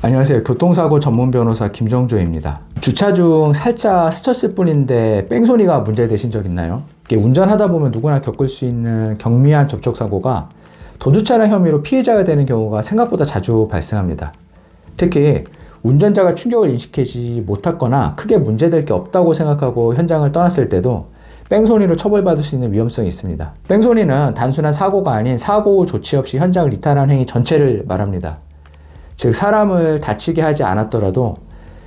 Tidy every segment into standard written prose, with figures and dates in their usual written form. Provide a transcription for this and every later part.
안녕하세요. 교통사고 전문 변호사 김정조입니다. 주차 중 살짝 스쳤을 뿐인데 뺑소니가 문제되신 적 있나요? 운전하다 보면 누구나 겪을 수 있는 경미한 접촉사고가 도주차량 혐의로 피해자가 되는 경우가 생각보다 자주 발생합니다. 특히 운전자가 충격을 인식하지 못했거나 크게 문제될 게 없다고 생각하고 현장을 떠났을 때도 뺑소니로 처벌받을 수 있는 위험성이 있습니다. 뺑소니는 단순한 사고가 아닌 사고 후 조치 없이 현장을 이탈한 행위 전체를 말합니다. 즉 사람을 다치게 하지 않았더라도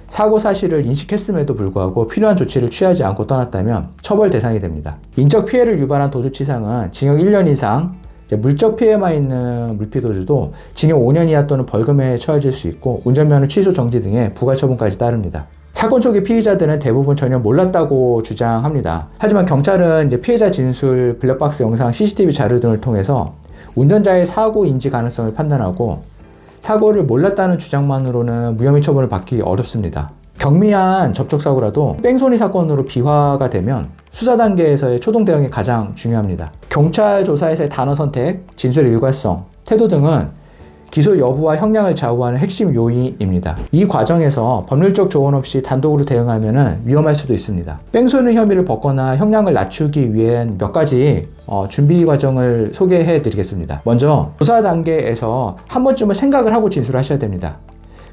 사고 사실을 인식했음에도 불구하고 필요한 조치를 취하지 않고 떠났다면 처벌 대상이 됩니다. 인적 피해를 유발한 도주치상은 징역 1년 이상, 물적 피해만 있는 물피도주도 징역 5년 이하 또는 벌금에 처해질 수 있고 운전면허 취소 정지 등의 부가처분까지 따릅니다. 사건 초기 피의자들은 대부분 전혀 몰랐다고 주장합니다. 하지만 경찰은 피해자 진술, 블랙박스 영상, CCTV 자료 등을 통해서 운전자의 사고 인지 가능성을 판단하고 사고를 몰랐다는 주장만으로는 무혐의 처벌을 받기 어렵습니다. 경미한 접촉사고라도 뺑소니 사건으로 비화가 되면 수사 단계에서의 초동 대응이 가장 중요합니다. 경찰 조사에서의 단어 선택, 진술의 일관성, 태도 등은 기소 여부와 형량을 좌우하는 핵심 요인입니다. 이 과정에서 법률적 조언 없이 단독으로 대응하면 위험할 수도 있습니다. 뺑소니 혐의를 벗거나 형량을 낮추기 위한 몇 가지 준비 과정을 소개해 드리겠습니다. 먼저 조사 단계에서 한 번쯤은 생각을 하고 진술하셔야 됩니다.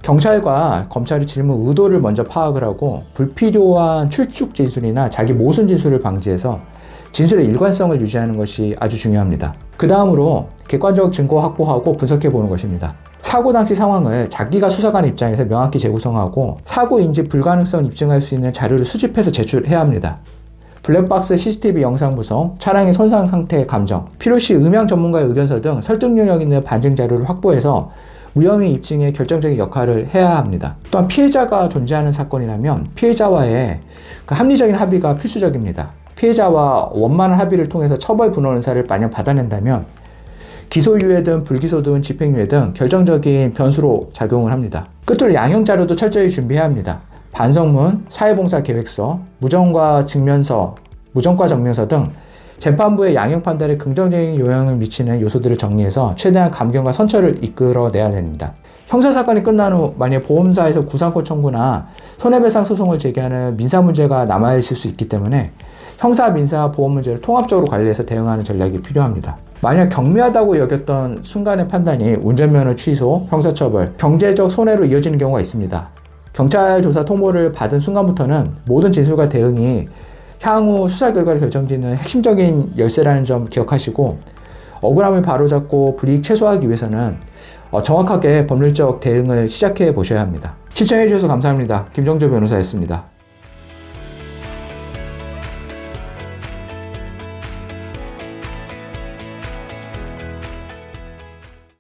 경찰과 검찰이 질문 의도를 먼저 파악을 하고 불필요한 출축 진술이나 자기 모순 진술을 방지해서 진술의 일관성을 유지하는 것이 아주 중요합니다. 그 다음으로 객관적 증거 확보하고 분석해 보는 것입니다. 사고 당시 상황을 자기가 수사관 입장에서 명확히 재구성하고 사고 인지 불가능성을 입증할 수 있는 자료를 수집해서 제출해야 합니다. 블랙박스 CCTV 영상 분석, 차량의 손상 상태 감정, 필요시 음향 전문가의 의견서 등 설득 능력 있는 반증 자료를 확보해서 무혐의 입증에 결정적인 역할을 해야 합니다. 또한 피해자가 존재하는 사건이라면 피해자와의 합리적인 합의가 필수적입니다. 피해자와 원만한 합의를 통해서 처벌 분원 의사를 만약 받아낸다면 기소유예든 불기소든 집행유예 등 결정적인 변수로 작용을 합니다. 끝으로 양형 자료도 철저히 준비해야 합니다. 반성문, 사회봉사 계획서, 무정과 증명서 등 재판부의 양형 판단에 긍정적인 영향을 미치는 요소들을 정리해서 최대한 감경과 선처를 이끌어내야 됩니다. 형사사건이 끝난 후 만약 보험사에서 구상권 청구나 손해배상 소송을 제기하는 민사 문제가 남아있을 수 있기 때문에 형사, 민사, 보험 문제를 통합적으로 관리해서 대응하는 전략이 필요합니다. 만약 경미하다고 여겼던 순간의 판단이 운전면허 취소, 형사처벌, 경제적 손해로 이어지는 경우가 있습니다. 경찰 조사 통보를 받은 순간부터는 모든 진술과 대응이 향후 수사 결과를 결정짓는 핵심적인 열쇠라는 점 기억하시고 억울함을 바로잡고 불이익 최소화하기 위해서는 정확하게 법률적 대응을 시작해 보셔야 합니다. 시청해 주셔서 감사합니다. 김정조 변호사였습니다.